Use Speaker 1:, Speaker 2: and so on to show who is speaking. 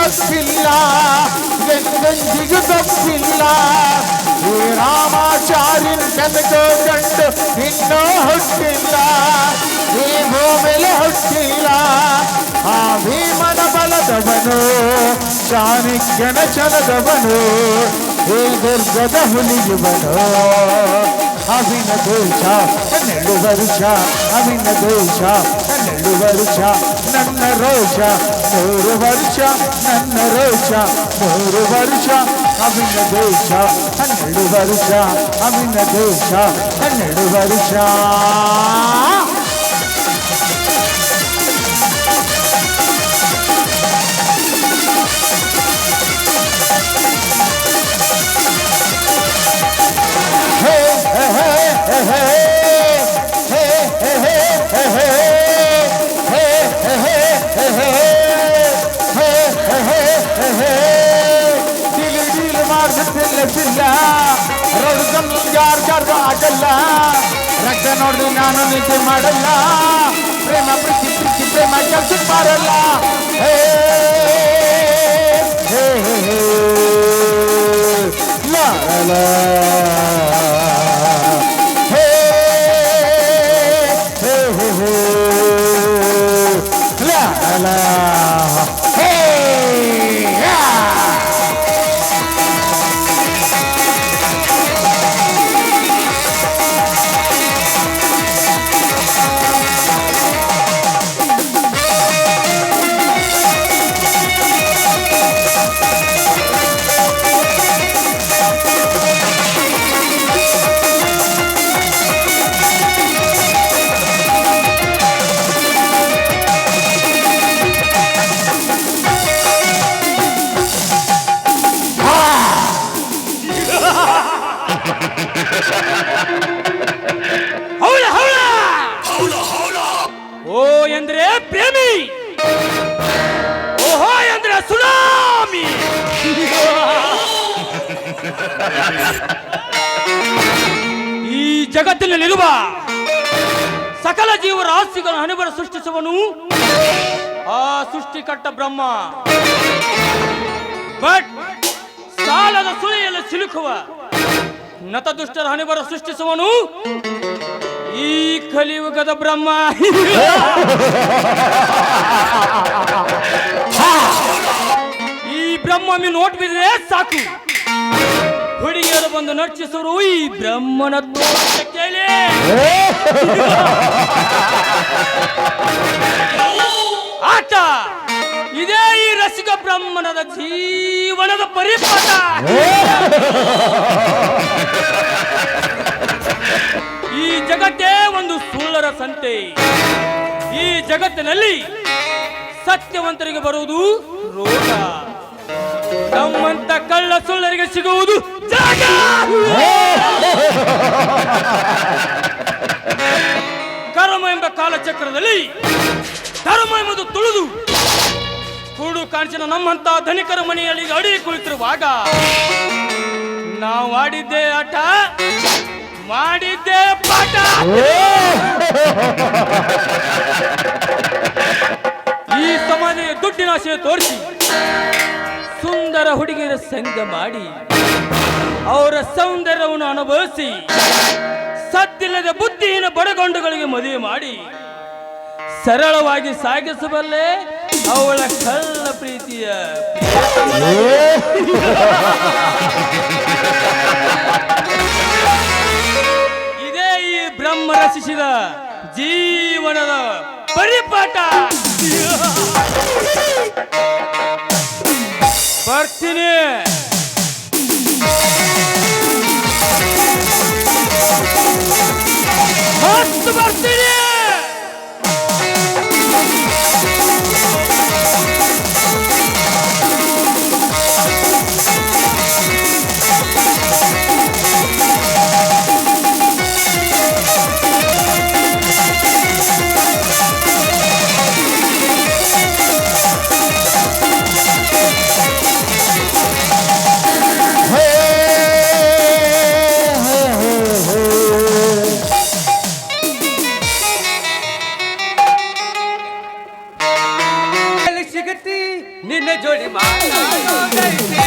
Speaker 1: ತಪ್ಪಿಲ್ಲ, ಗಂಗಂಜಿಗೂ ತಪ್ಪಿಲ್ಲ. ಈ ರಾಮಾಚಾರ್ಯನ ಕನಕ ಕಂಡು ಇನ್ನೂ ಹುಟ್ಟಿಲ್ಲ, ಈ ಭೂಮಿಲಿ ಹುಟ್ಟಿಲ್ಲ. ಆ ಭೀಮನ ಬಲದವನು, ಚಾಣಕ್ಯನ ಛಲದವನು, ಈ ದುರ್ಗದ ಹುಲಿಯುವನು. ಅವಿನ ದೋಷ 12 ವರ್ಷ, ಅವಿನ ದೋಷ 12 ವರ್ಷ, ನನ್ನ ರೋಷ 100 ವರ್ಷ, ನನ್ನ ರೋಷ 100 ವರ್ಷ. ಅವಿನ ದೋಷ 12 ವರ್ಷ, ಅವಿನ ದೋಷ 12 ವರ್ಷ. ಯಾರ್ಗಾರ್ಗೂ ಆಗಲ್ಲ, ರಕ್ತ ನೋಡ್ರಿ ನಾನು ನಿದ್ದೆ ಮಾಡಲ್ಲ, ಪ್ರೇಮ ಪ್ರೀತಿ ಪ್ರೀತಿ ಪ್ರೇಮ ಕೆಲ್ಸಕ್ಕೆ ಮಾಡಲ್ಲ. ಹೇ ಹೇ ಹೇ ಲಾ ಲಾ ಹೇ ಹೇ ಹೇ ಲಾ ಲಾ ಹೇ.
Speaker 2: ಓ ಎಂದ್ರೆ ಪ್ರೇಮಿ, ಓಹೋ ಎಂದ್ರೆ ಸುನಾಮಿ. ಈ ಜಗತ್ತಿನಲ್ಲಿರುವ ಸಕಲ ಜೀವರಾಶಿಗಳ ಹಣೆಬರ ಸೃಷ್ಟಿಸುವನು ಆ ಸೃಷ್ಟಿಕರ್ತ ಬ್ರಹ್ಮ. ಬಟ್ ಸಾಲದ ಸುಳಿಯಲ್ಲಿ ಸಿಲುಕುವ ನತದುಷ್ಟರ ಹಣೆಬರ ಸೃಷ್ಟಿಸುವನು ಈ ಕಲಿಯುಗದ ಬ್ರಹ್ಮ. ಈ ಬ್ರಹ್ಮಿ ನೋಟ್ ಬಿದ್ರೆ ಸಾಕು, ಹುಡುಗಿಯರು ಬಂದು ನರ್ಚಿಸುವರು ಈ ಬ್ರಹ್ಮನ ತೋಟ ಕೇಳಿ. ಆಟ ಇದೇ ಈ ರಸಿಕ ಬ್ರಹ್ಮನದ ಜೀವನದ ಪರಿಪಾಠ. ಈ ಜಗತ್ತೇ ಒಂದು ಸುಳ್ಳರ ಸಂತೆ. ಈ ಜಗತ್ತಿನಲ್ಲಿ ಸತ್ಯವಂತರಿಗೆ ಬರುವುದು ರೋಗ, ನಮ್ಮಂತ ಕಳ್ಳ ಸುಳ್ಳರಿಗೆ ಸಿಗುವುದು ಜಾಗ. ಕರ್ಮ ಎಂಬ ಕಾಲಚಕ್ರದಲ್ಲಿ ಧರ್ಮ ಎಂಬುದು ತುಳಿದು ಕೂಡು ಕಾಣಿಸಿನ ನಮ್ಮಂತ ಧನಿಕರ ಮನೆಯಲ್ಲಿ ಅಡಿ ಕುಳಿತಿರುವಾಗ ನಾವು ಆಡಿದ್ದೇ ಆಟ, ಮಾಡಿದ್ದೇ ಪಾಠ. ಈ ಸಮಾಜ ದುಡ್ಡಿನ ಆಶೆ ತೋರಿಸಿ ಸುಂದರ ಹುಡುಗಿಯರ ಸಂಗ ಮಾಡಿ ಅವರ ಸೌಂದರ್ಯವನ್ನು ಅನುಭವಿಸಿ ಸದ್ದಿಲ್ಲದ ಬುದ್ಧಿಹೀನ ಬಡಗಂಡುಗಳಿಗೆ ಮದುವೆ ಮಾಡಿ ಸರಳವಾಗಿ ಸಾಗಿಸಬಲ್ಲೆ ಅವಳ ಕಳ್ಳ ಪ್ರೀತಿಯ. ಇದೇ ಈ ಬ್ರಹ್ಮ ರಚಿಸಿದ ಜೀವನದ ಪರಿಪಾಠ. ಬರ್ತೀನಿ. ಮಸ್ತ್ ಬರ್ತೀನಿ.
Speaker 3: ಸಿಗತಿ ನಿನ್ನ ಜೋಡಿ ಮಾತಾಡೋದೈತಿ